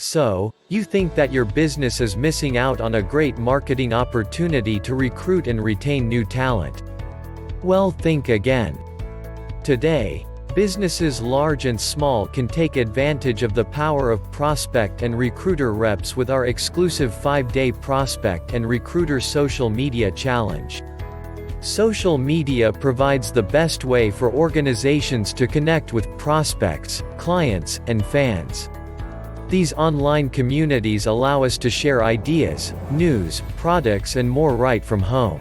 So, you think that your business is missing out on a great marketing opportunity to recruit and retain new talent? Well, think again. Today, businesses large and small can take advantage of the power of prospect and recruiter reps with our exclusive 5-day Prospect and Recruiter Social Media Challenge. Social media provides the best way for organizations to connect with prospects, clients, and fans. These online communities allow us to share ideas, news, products, and more right from home.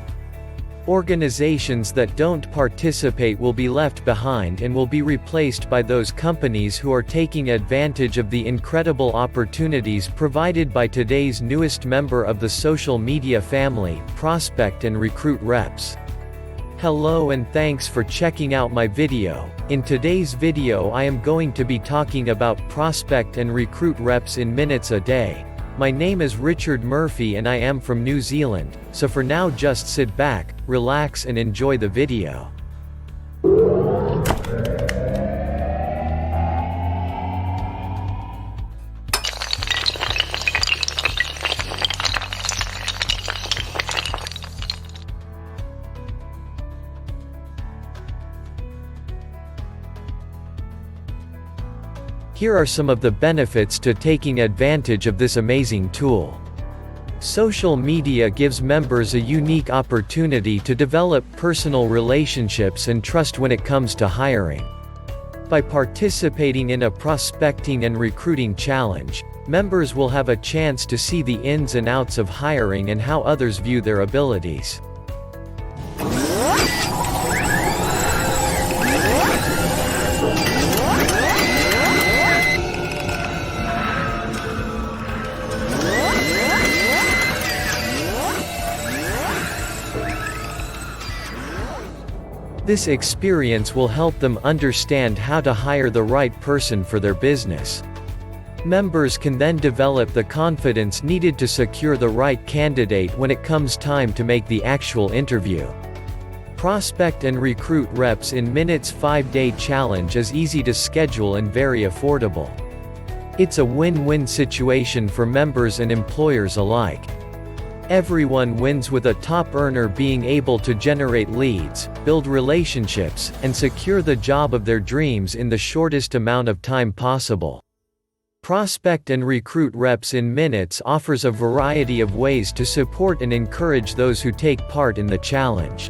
Organizations that don't participate will be left behind and will be replaced by those companies who are taking advantage of the incredible opportunities provided by today's newest member of the social media family, Prospect and Recruit Reps. Hello and thanks for checking out my video. In today's video I am going to be talking about Prospect and Recruit Reps in minutes a day. My name is Richard Murphy and I am from New Zealand, so for now just sit back, relax and enjoy the video. Here are some of the benefits to taking advantage of this amazing tool. Social media gives members a unique opportunity to develop personal relationships and trust when it comes to hiring. By participating in a prospecting and recruiting challenge, members will have a chance to see the ins and outs of hiring and how others view their abilities. This experience will help them understand how to hire the right person for their business. Members can then develop the confidence needed to secure the right candidate when it comes time to make the actual interview. Prospect and Recruit Reps in Minutes 5-day challenge is easy to schedule and very affordable. It's a win-win situation for members and employers alike. Everyone wins with a top earner being able to generate leads, build relationships, and secure the job of their dreams in the shortest amount of time possible. Prospect and Recruit Reps in Minutes offers a variety of ways to support and encourage those who take part in the challenge.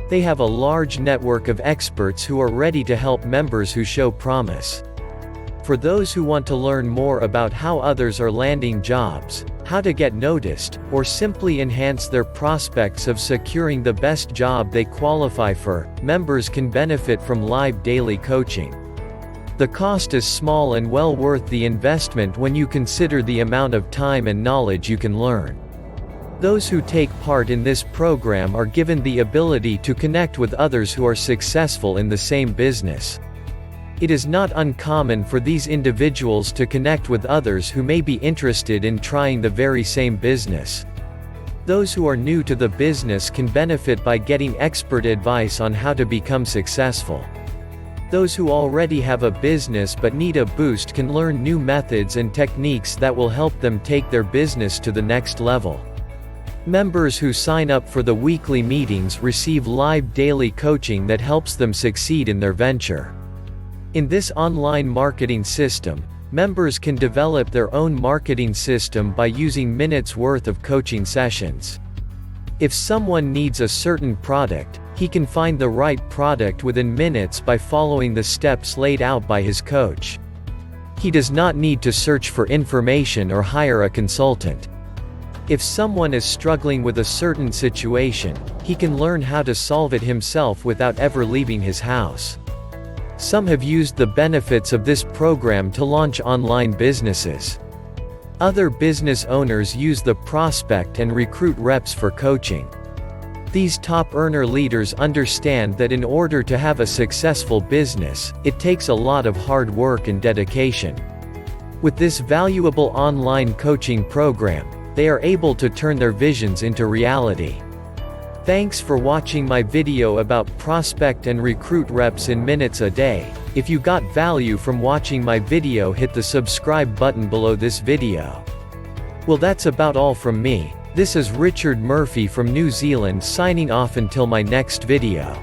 They have a large network of experts who are ready to help members who show promise. For those who want to learn more about how others are landing jobs, how to get noticed, or simply enhance their prospects of securing the best job they qualify for, members can benefit from live daily coaching. The cost is small and well worth the investment when you consider the amount of time and knowledge you can learn. Those who take part in this program are given the ability to connect with others who are successful in the same business. It is not uncommon for these individuals to connect with others who may be interested in trying the very same business. Those who are new to the business can benefit by getting expert advice on how to become successful. Those who already have a business but need a boost can learn new methods and techniques that will help them take their business to the next level. Members who sign up for the weekly meetings receive live daily coaching that helps them succeed in their venture. In this online marketing system, members can develop their own marketing system by using minutes worth of coaching sessions. If someone needs a certain product, he can find the right product within minutes by following the steps laid out by his coach. He does not need to search for information or hire a consultant. If someone is struggling with a certain situation, he can learn how to solve it himself without ever leaving his house. Some have used the benefits of this program to launch online businesses. Other business owners use the Prospect and Recruit Reps for coaching. These top earner leaders understand that in order to have a successful business, it takes a lot of hard work and dedication. With this valuable online coaching program, they are able to turn their visions into reality. Thanks for watching my video about Prospect and Recruit Reps in Minutes a day. If you got value from watching my video, hit the subscribe button below this video. Well, that's about all from me. This is Richard Murphy from New Zealand signing off until my next video.